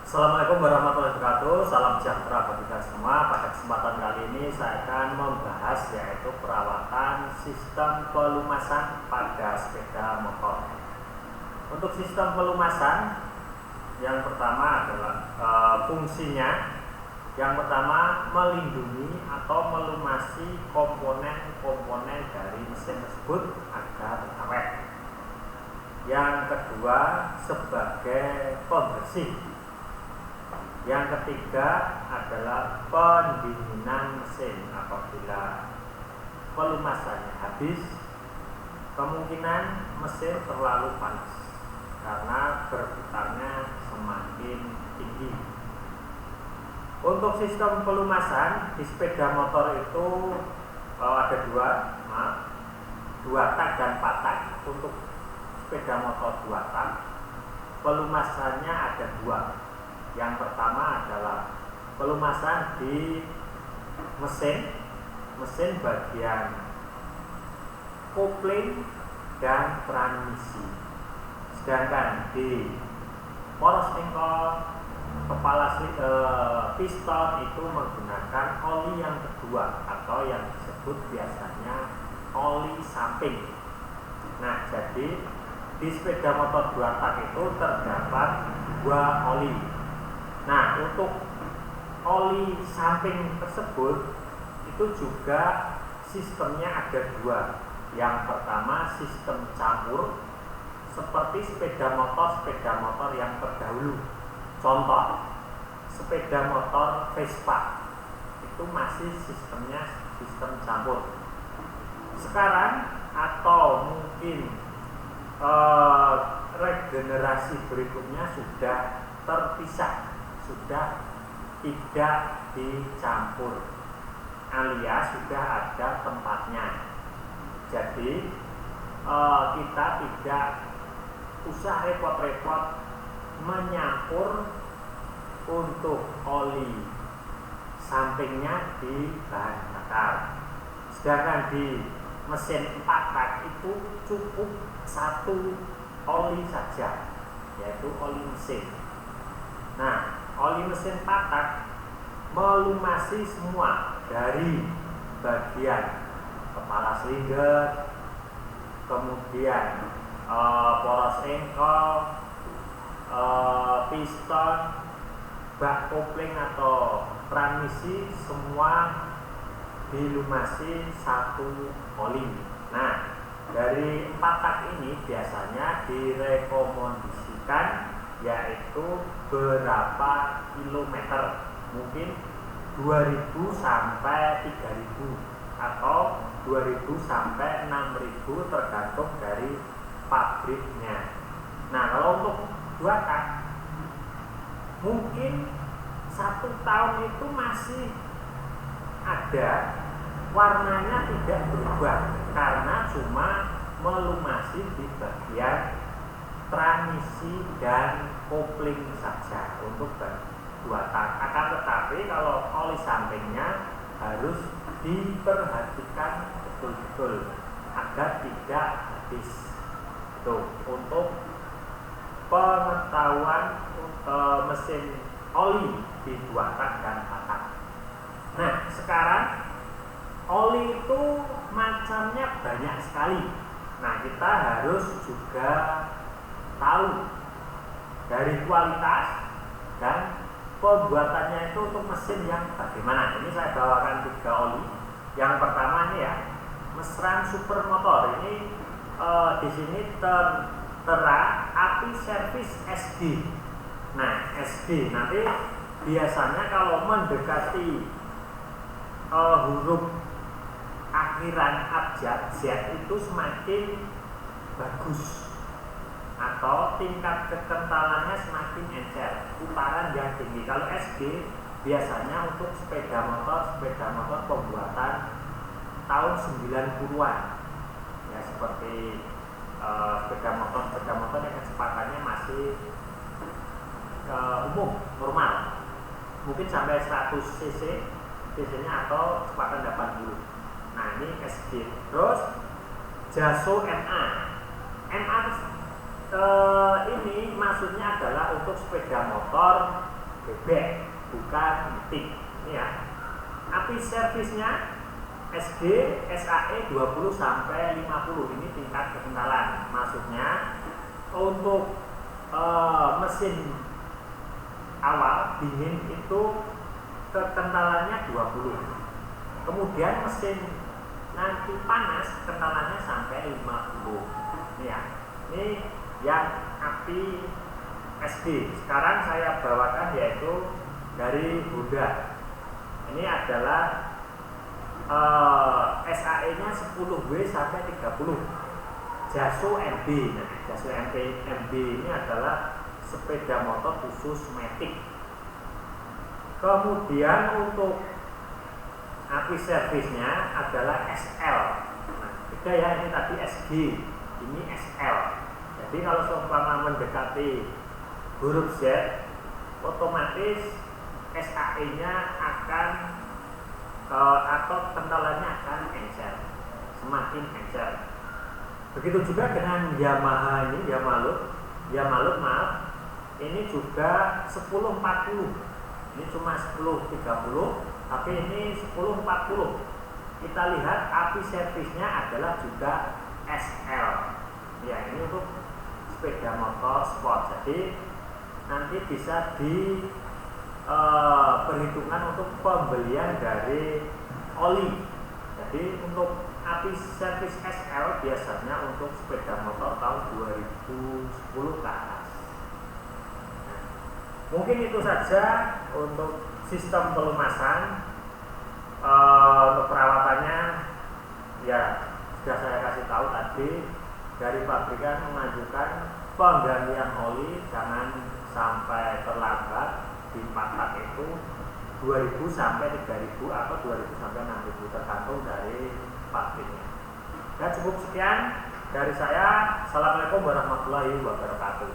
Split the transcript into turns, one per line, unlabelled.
Assalamualaikum warahmatullahi wabarakatuh. Salam sejahtera bagi kita semua. Pada kesempatan kali ini saya akan membahas yaitu perawatan sistem pelumasan pada sepeda motor. Untuk sistem pelumasan, yang pertama adalah fungsinya. Yang pertama, melindungi atau melumasi komponen-komponen dari mesin tersebut agar awet. Yang kedua, sebagai pembersih. Yang ketiga adalah pendinginan mesin. Apabila pelumasannya habis, kemungkinan mesin terlalu panas karena berputarnya semakin tinggi. Untuk sistem pelumasan di sepeda motor itu ada dua tak dan 4 tak. Untuk sepeda motor 2 tak, pelumasannya ada 2. Yang pertama adalah pelumasan di mesin bagian kopling dan transmisi. Sedangkan di poros engkol, kepala piston itu menggunakan oli yang kedua atau yang disebut biasanya oli samping. Nah, jadi di sepeda motor 2 tak itu terdapat 2 oli. Nah, untuk oli samping tersebut itu juga sistemnya ada 2. Yang pertama sistem campur, seperti sepeda motor yang terdahulu. Contoh, sepeda motor Vespa itu masih sistemnya sistem campur. Sekarang atau mungkin regenerasi berikutnya sudah terpisah, sudah tidak dicampur, alias sudah ada tempatnya. Jadi kita tidak usah repot-repot menyampur untuk oli sampingnya di bahan bakar. Sedangkan di mesin 4 tak itu cukup 1 oli saja, yaitu oli mesin. Nah, oli mesin 4 tak melumasi semua dari bagian kepala silinder, kemudian poros engkol, piston, bak kopling atau transmisi, semua dilumasi 1 oli. Nah, dari 4 tak ini biasanya direkomendasikan yaitu berapa kilometer, mungkin 2000 sampai 3000 atau 2000 sampai 6000 tergantung dari pabriknya. Nah, kalau untuk 2 tak mungkin 1 tahun itu masih ada, warnanya tidak berubah karena cuma melumasi di bagian transmisi dan kopling saja untuk 2 tak. Akan tetapi kalau oli sampingnya harus diperhatikan betul-betul agar tidak habis. Itu untuk pengetahuan mesin oli di 2 tak dan 4 tak. Nah, sekarang oli itu macamnya banyak sekali. Nah, kita harus juga tahu dari kualitas dan pembuatannya itu untuk mesin yang bagaimana. Ini saya bawakan 3 oli. Yang pertama ini ya, Mesran Supermotor. Ini di sini tertera api servis SD. Nah, SD nanti biasanya kalau mendekati huruf akhiran abjad Z itu semakin bagus atau tingkat kekentalannya semakin encer, putaran yang tinggi. Kalau SD biasanya untuk sepeda motor pembuatan tahun 90-an ya, seperti sepeda motor yang kecepatannya masih umum, normal, mungkin sampai 100 cc nya atau kecepatan 80. Nah, ini SD. Terus Jaso MA ini maksudnya adalah untuk sepeda motor bebek, bukan tik. Ini ya. Api servisnya SD, SAE 20 sampai 50. Ini tingkat kekentalan. Maksudnya untuk mesin awal dingin itu kekentalannya 20. Kemudian mesin nanti panas kekentalannya sampai 50. Ini ya. Ini yang api SD. Sekarang saya bawakan yaitu dari Honda. Ini adalah SAE-nya 10W sampai 30. Jaso MB. Nah, Jaso MB ini adalah sepeda motor khusus matic. Kemudian untuk api servisnya adalah SL. Nah, beda ya, ini tadi SG, ini SL. Jadi kalau seumpama mendekati huruf Z, otomatis SAE-nya akan atau kentalannya akan encer, semakin encer. Begitu juga dengan Yamaha ini, Yamaluk maaf, ini juga 1040. Ini cuma 1030, tapi ini 1040. Kita lihat api servisnya adalah juga SL. Ya, ini untuk sepeda motor sport. Jadi nanti bisa di perhitungan untuk pembelian dari oli. Jadi untuk api servis SL biasanya untuk sepeda motor tahun 2010 ke atas. Nah, mungkin itu saja untuk sistem pelumasan. Untuk perawatannya ya sudah saya kasih tahu tadi, dari pabrikan mengajukan penggantian oli jangan sampai terlambat. Di patak itu 2000 sampai 3000 atau 2000 sampai 6000 tergantung dari pabriknya. Dan cukup sekian dari saya. Assalamualaikum warahmatullahi wabarakatuh.